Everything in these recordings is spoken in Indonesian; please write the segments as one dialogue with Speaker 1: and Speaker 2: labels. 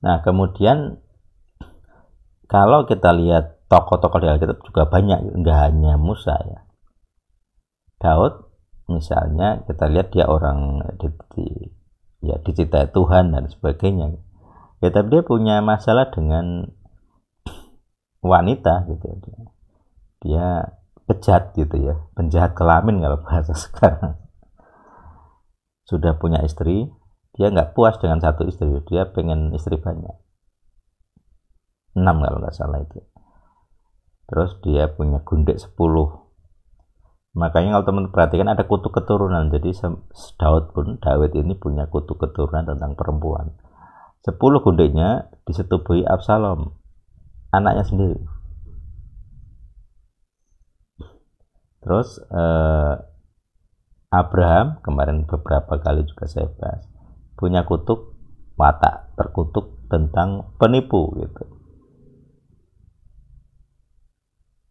Speaker 1: Nah, kemudian kalau kita lihat tokoh-tokoh di Alkitab juga banyak, nggak hanya Musa ya. Daud misalnya kita lihat dia orang dicintai Tuhan dan sebagainya. Ya, tapi dia punya masalah dengan wanita gitu ya. Dia bejat gitu ya, penjahat kelamin kalau bahasa sekarang. Sudah punya istri, dia nggak puas dengan satu istri, dia pengen istri banyak. 6 kalau nggak salah itu. Terus dia punya gundek 10. Makanya kalau teman perhatikan ada kutu keturunan. Jadi Daud ini punya kutu keturunan tentang perempuan. 10 gundeknya disetubuhi Absalom, anaknya sendiri. Terus Abraham kemarin beberapa kali juga saya bahas, punya kutuk watak terkutuk tentang penipu gitu.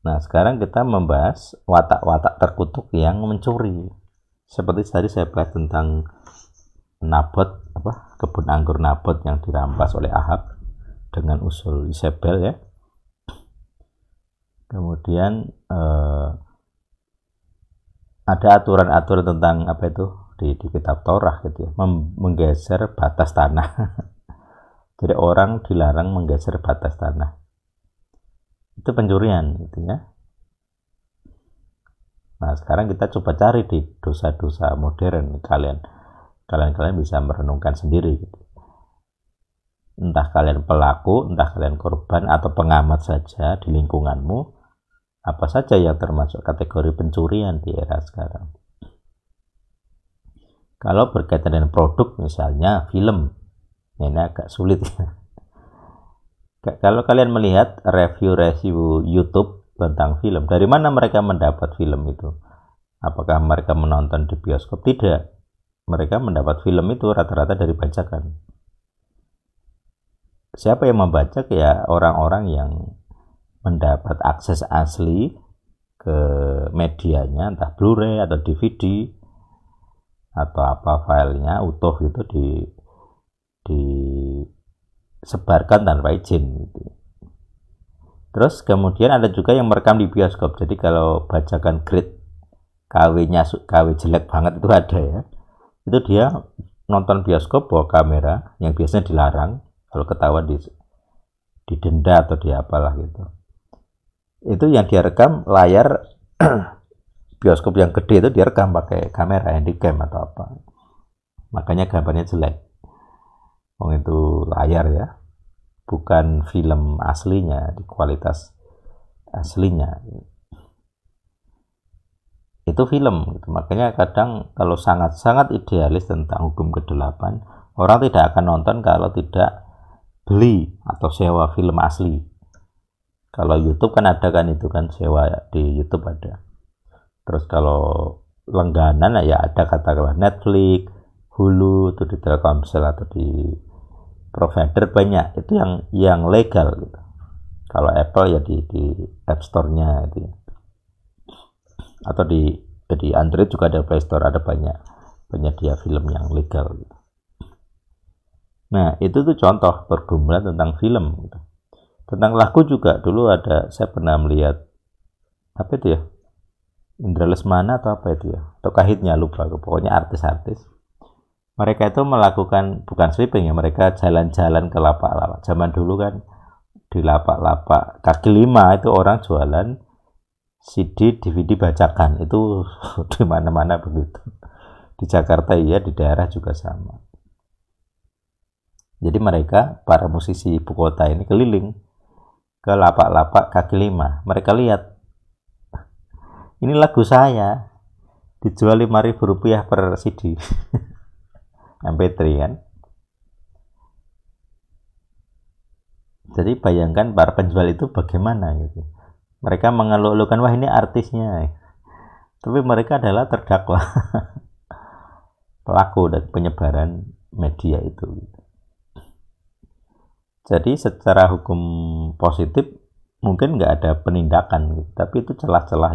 Speaker 1: Nah, sekarang kita membahas watak-watak terkutuk yang mencuri. Seperti tadi saya bahas tentang Nabot, kebun anggur Nabot yang dirampas oleh Ahab dengan usul Isabel ya. Kemudian ada aturan-aturan tentang di kitab Torah gitu ya, menggeser batas tanah. Jadi orang dilarang menggeser batas tanah. Itu pencurian gitu ya. Nah, sekarang kita coba cari di dosa-dosa modern. Kalian bisa merenungkan sendiri gitu. Entah kalian pelaku, entah kalian korban atau pengamat saja di lingkunganmu, apa saja yang termasuk kategori pencurian di era sekarang. Kalau berkaitan dengan produk misalnya film, ini agak sulit ya. Kalau kalian melihat review YouTube tentang film, dari mana mereka mendapat film itu? Apakah mereka menonton di bioskop? Tidak. Mereka mendapat film itu rata-rata dari bajakan. Siapa yang membajak? Ya orang-orang yang mendapat akses asli ke medianya, entah Blu-ray atau DVD atau apa filenya utuh gitu disebarkan tanpa izin gitu. Terus kemudian ada juga yang merekam di bioskop. Jadi kalau bajakan grade KW jelek banget itu ada ya. Itu dia nonton bioskop bawa kamera yang biasanya dilarang, kalau ketahuan didenda atau di apalah gitu. Itu yang direkam layar bioskop yang gede itu direkam pakai kamera handycam atau apa. Makanya gambarnya jelek. Itu layar ya, bukan film aslinya, di kualitas aslinya. Itu film gitu. Makanya kadang kalau sangat-sangat idealis tentang hukum ke-8, orang tidak akan nonton kalau tidak beli atau sewa film asli. Kalau YouTube kan ada kan, itu kan sewa di YouTube ada. Terus kalau langganan ya ada katakanlah Netflix, Hulu itu di Telkomsel atau di provider banyak, itu yang legal gitu. Kalau Apple ya di App Store-nya itu ya. Atau di Android juga ada Play Store, ada banyak penyedia film yang legal gitu. Nah, itu tuh contoh pergumulan tentang film gitu. Tentang lagu juga dulu ada, saya pernah melihat apa itu ya, Indra Lesmana atau apa itu ya, atau Kahitnya lupa, pokoknya artis-artis. Mereka itu melakukan bukan sweeping ya, mereka jalan-jalan ke lapak-lapak. Zaman dulu kan di lapak-lapak kaki lima itu orang jualan CD, DVD bajakan, itu di mana-mana begitu. Di Jakarta ya, di daerah juga sama. Jadi mereka, para musisi ibu kota ini keliling ke lapak-lapak kaki lima. Mereka lihat, ini lagu saya dijual Rp5.000 per CD. MP3 kan. Jadi bayangkan para penjual itu bagaimana gitu. Mereka mengeluh-elukan, wah ini artisnya. Tapi mereka adalah terdakwa. Pelaku dan penyebaran media itu. Jadi secara hukum positif mungkin nggak ada penindakan gitu. Tapi itu celah-celah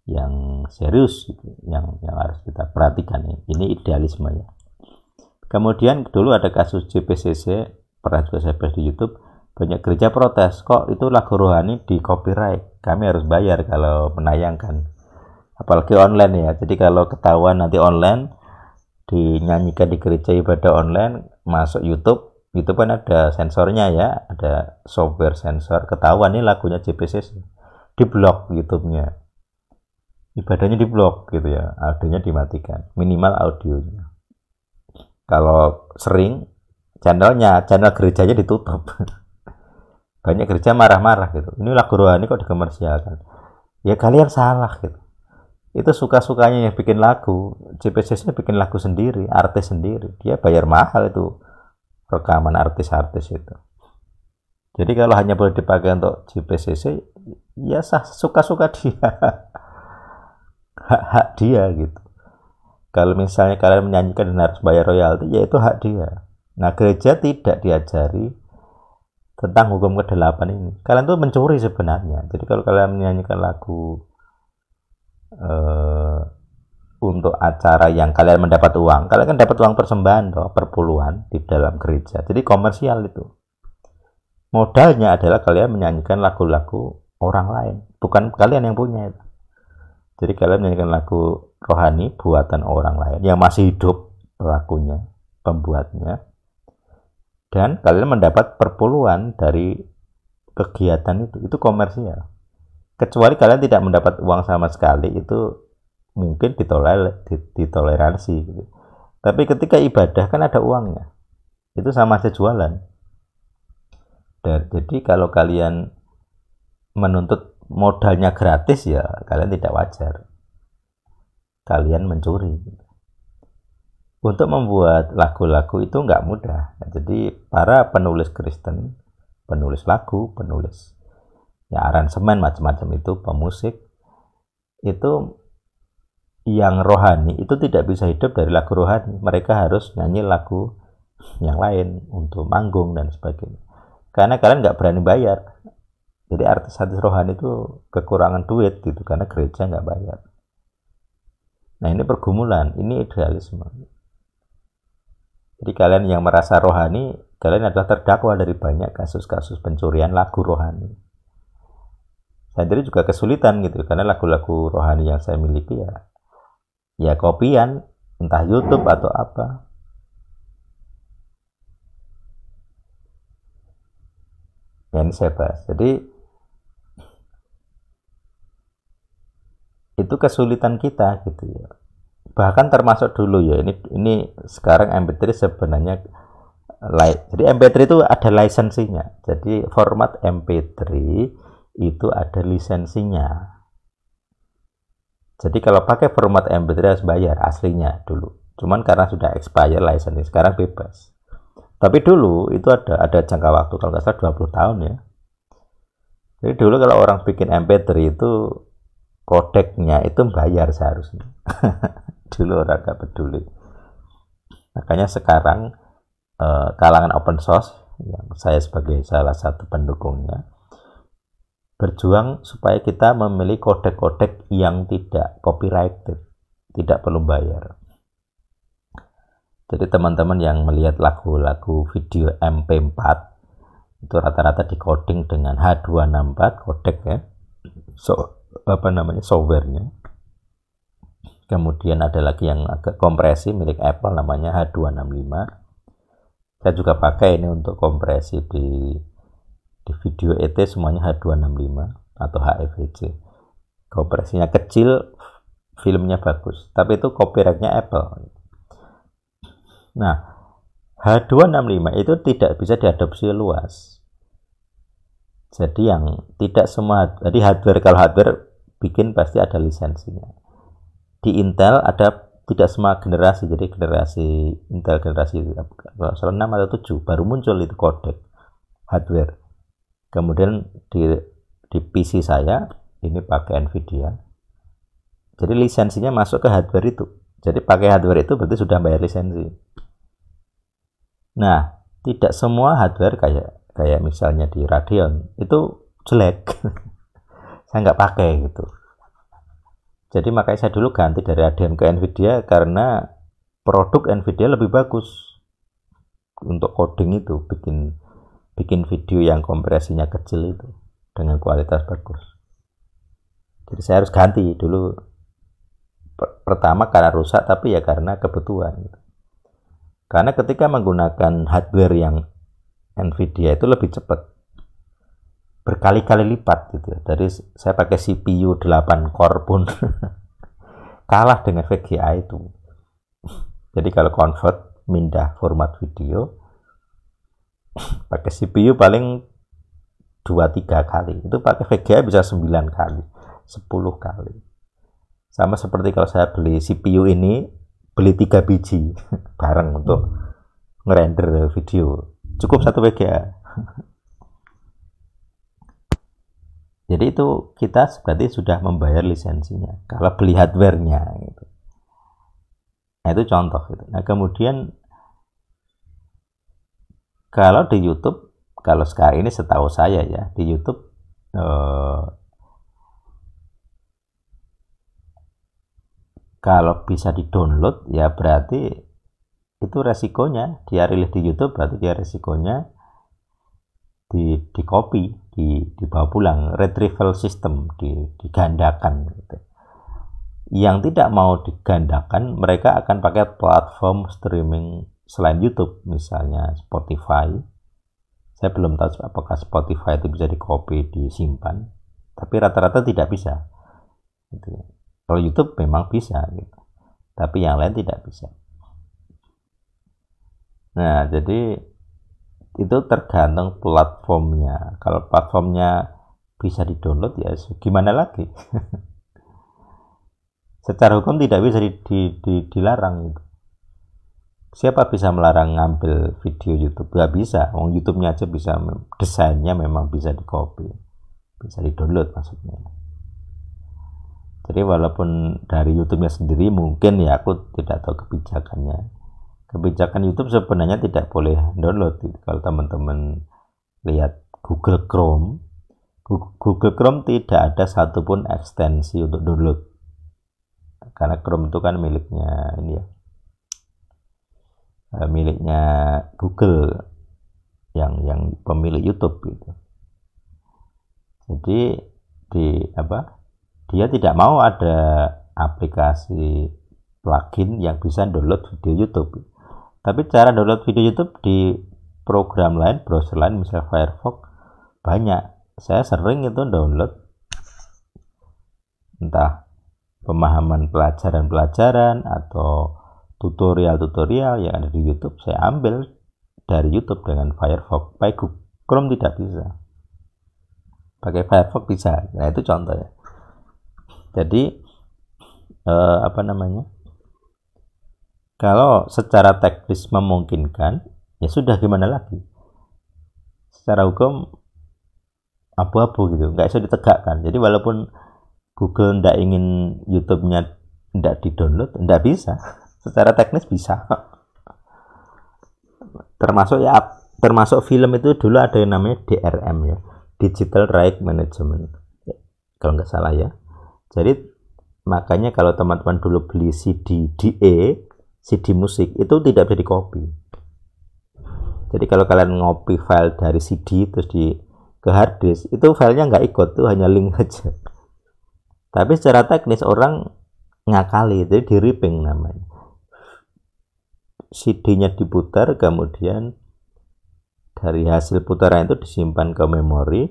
Speaker 1: yang serius gitu, yang harus kita perhatikan. Ini idealisme ya. Kemudian dulu ada kasus JPCC pernah juga saya bahas di YouTube, banyak gereja protes, kok itu lagu rohani di copyright, kami harus bayar kalau menayangkan, apalagi online ya. Jadi kalau ketahuan nanti online dinyanyikan di gereja ibadah online, masuk YouTube, YouTube kan ada sensornya ya, ada software sensor, ketahuan nih lagunya JPCC, diblok YouTube-nya, ibadahnya diblok gitu ya, audionya dimatikan, minimal audionya. Kalau sering channel gerejanya ditutup. Banyak gereja marah-marah gitu, ini lagu rohani kok dikomersialkan. Ya kalian salah gitu, itu suka-sukanya yang bikin lagu. JPCC bikin lagu sendiri, artis sendiri, dia bayar mahal itu rekaman artis-artis itu. Jadi kalau hanya boleh dipakai untuk JPCC, ya suka-suka dia. Hak-hak dia gitu. Kalau misalnya kalian menyanyikan dan harus bayar royalti, ya itu hak dia. Nah, gereja tidak diajari tentang hukum ke-8 ini. Kalian tuh mencuri sebenarnya. Jadi kalau kalian menyanyikan lagu untuk acara yang kalian mendapat uang, kalian kan dapat uang persembahan toh, perpuluhan di dalam gereja. Jadi komersial itu. Modalnya adalah kalian menyanyikan lagu-lagu orang lain, bukan kalian yang punya itu. Jadi kalian menyanyikan lagu rohani buatan orang lain yang masih hidup pelakunya, pembuatnya, dan kalian mendapat perpuluhan dari kegiatan itu komersial. Kecuali kalian tidak mendapat uang sama sekali, itu mungkin ditoleransi gitu. Tapi ketika ibadah kan ada uangnya, itu sama saja jualan. Dan jadi kalau kalian menuntut modalnya gratis, ya kalian tidak wajar, kalian mencuri. Untuk membuat lagu-lagu itu nggak mudah. Jadi para penulis Kristen, penulis lagu, penulis ya aransemen macam-macam itu, pemusik itu yang rohani itu tidak bisa hidup dari lagu rohani. Mereka harus nyanyi lagu yang lain untuk manggung dan sebagainya, karena kalian nggak berani bayar. Jadi artis-artis rohani itu kekurangan duit gitu, karena gereja nggak bayar. Nah, ini pergumulan, ini idealisme. Jadi kalian yang merasa rohani, kalian adalah terdakwa dari banyak kasus-kasus pencurian lagu rohani. Saya sendiri juga kesulitan gitu, karena lagu-lagu rohani yang saya miliki ya kopian, entah YouTube atau apa. Ya, ini saya bahas. Jadi itu kesulitan kita gitu ya. Bahkan termasuk dulu ya, ini sekarang MP3 sebenarnya jadi MP3 itu ada lisensinya. Jadi format MP3 itu ada lisensinya. Jadi kalau pakai format MP3 harus bayar aslinya dulu. Cuman karena sudah expire lisensi, sekarang bebas. Tapi dulu itu ada jangka waktu, kalau nggak salah 20 tahun ya. Jadi dulu kalau orang bikin MP3 itu kodeknya itu bayar seharusnya. Dulu orang nggak peduli. Makanya sekarang kalangan open source, yang saya sebagai salah satu pendukungnya, berjuang supaya kita memilih kodek-kodek yang tidak copyrighted, tidak perlu bayar. Jadi teman-teman yang melihat lagu-lagu video MP4 itu rata-rata di coding dengan H264 kodek ya, softwarenya. Kemudian ada lagi yang agak kompresi milik Apple namanya H265. Saya juga pakai ini untuk kompresi di video ET, semuanya H265 atau HEVC. Kompresinya kecil, filmnya bagus, tapi itu copyrightnya Apple. Nah, H265 itu tidak bisa diadopsi luas. Jadi yang tidak semua, jadi kalau hardware bikin pasti ada lisensinya. Di Intel ada tidak semua generasi, jadi generasi Intel generasi 6 atau 7 baru muncul itu kodek hardware. Kemudian di PC saya ini pakai Nvidia, jadi lisensinya masuk ke hardware itu. Jadi pakai hardware itu berarti sudah bayar lisensi. Nah, tidak semua hardware kayak misalnya di Radeon itu jelek. Saya nggak pakai gitu. Jadi makanya saya dulu ganti dari Radeon ke Nvidia, karena produk Nvidia lebih bagus untuk coding itu, bikin bikin video yang kompresinya kecil itu dengan kualitas bagus. Jadi saya harus ganti dulu. Pertama karena rusak, tapi ya karena kebutuhan. Karena ketika menggunakan hardware yang Nvidia itu lebih cepat, berkali-kali lipat gitu. Dari saya pakai CPU 8 core pun kalah dengan VGA itu. Jadi kalau convert, pindah format video, pakai CPU paling 2-3 kali. Itu pakai VGA bisa 9 kali, 10 kali. Sama seperti kalau saya beli CPU ini, beli 3 biji bareng untuk ngerender video. Cukup 1 VGA. Jadi itu kita berarti sudah membayar lisensinya. Kalau beli hardware-nya gitu. Nah, itu contoh gitu. Nah, kemudian kalau di YouTube, kalau sekarang ini setahu saya ya, di YouTube kalau bisa di-download ya berarti itu resikonya dia rilis di YouTube, berarti dia resikonya di copy, dibawa pulang, retrieval system, digandakan gitu. Yang tidak mau digandakan, mereka akan pakai platform streaming selain YouTube, misalnya Spotify. Saya belum tahu apakah Spotify itu bisa di copy, disimpan, tapi rata-rata tidak bisa gitu. Kalau YouTube memang bisa gitu, tapi yang lain tidak bisa. Nah, jadi itu tergantung platformnya. Kalau platformnya bisa di-download ya gimana lagi? Secara hukum tidak bisa dilarang gitu. Siapa bisa melarang ngambil video YouTube? Gak bisa. YouTube-nya aja bisa, desainnya memang bisa di-copy, bisa di-download maksudnya. Jadi walaupun dari YouTube-nya sendiri mungkin ya aku tidak tahu kebijakannya. Kebijakan YouTube sebenarnya tidak boleh download. Kalau teman-teman lihat Google Chrome tidak ada satupun ekstensi untuk download. Karena Chrome itu kan miliknya ini ya, miliknya Google yang pemilik YouTube gitu. Jadi dia tidak mau ada aplikasi plugin yang bisa download video YouTube. Tapi cara download video YouTube di program lain, browser lain, misalnya Firefox, banyak. Saya sering itu download entah pemahaman pelajaran-pelajaran atau tutorial-tutorial yang ada di YouTube, saya ambil dari YouTube dengan Firefox. Pakai Chrome tidak bisa. Pakai Firefox bisa. Nah, itu contoh ya. Jadi kalau secara teknis memungkinkan, ya sudah, gimana lagi? Secara hukum abu-abu gitu, nggak bisa ditegakkan. Jadi walaupun Google nggak ingin YouTube-nya nggak di-download, nggak bisa. Secara teknis bisa. Termasuk film itu dulu ada yang namanya DRM ya, Digital Right Management, kalau nggak salah ya. Jadi makanya kalau teman-teman dulu beli CD DE, CD musik itu tidak bisa di-copy. Jadi kalau kalian ngopi file dari CD terus ke hard disk, itu filenya nggak ikut, itu hanya link aja. Tapi secara teknis orang ngakali, jadi di ripping namanya. CD-nya diputar, kemudian dari hasil putaran itu disimpan ke memori,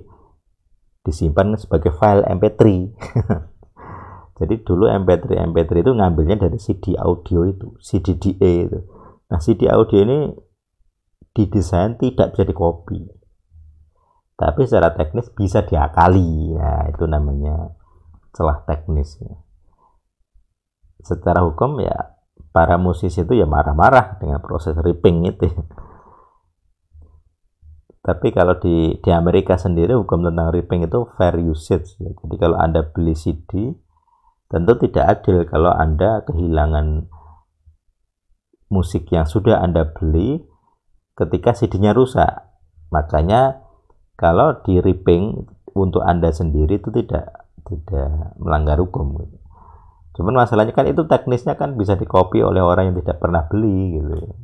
Speaker 1: disimpan sebagai file MP3. Jadi dulu MP3 itu ngambilnya dari CD audio itu, CD DE itu. Nah, CD audio ini didesain tidak bisa di-copy, tapi secara teknis bisa diakali. Nah, itu namanya celah teknis ya. Secara hukum ya para musisi itu ya marah-marah dengan proses ripping itu. Tapi kalau di Amerika sendiri hukum tentang ripping itu fair usage ya. Jadi kalau Anda beli CD, tentu tidak adil kalau Anda kehilangan musik yang sudah Anda beli ketika CD-nya rusak. Makanya kalau di ripping untuk Anda sendiri itu tidak melanggar hukum gitu. Cuman masalahnya kan itu teknisnya kan bisa di-copy oleh orang yang tidak pernah beli gitu.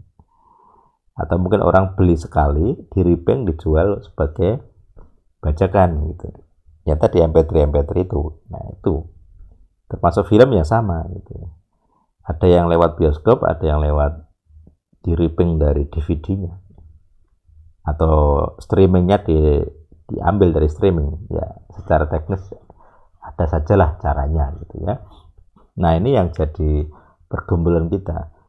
Speaker 1: atau mungkin orang beli sekali, di ripping, dijual sebagai bajakan gitu. Ya tadi MP3 itu. Nah itu termasuk film yang sama gitu. Ada yang lewat bioskop, ada yang lewat di ripping dari DVD-nya, atau streamingnya diambil dari streaming. Ya secara teknis ada sajalah caranya gitu ya. Nah ini yang jadi pergumulan kita.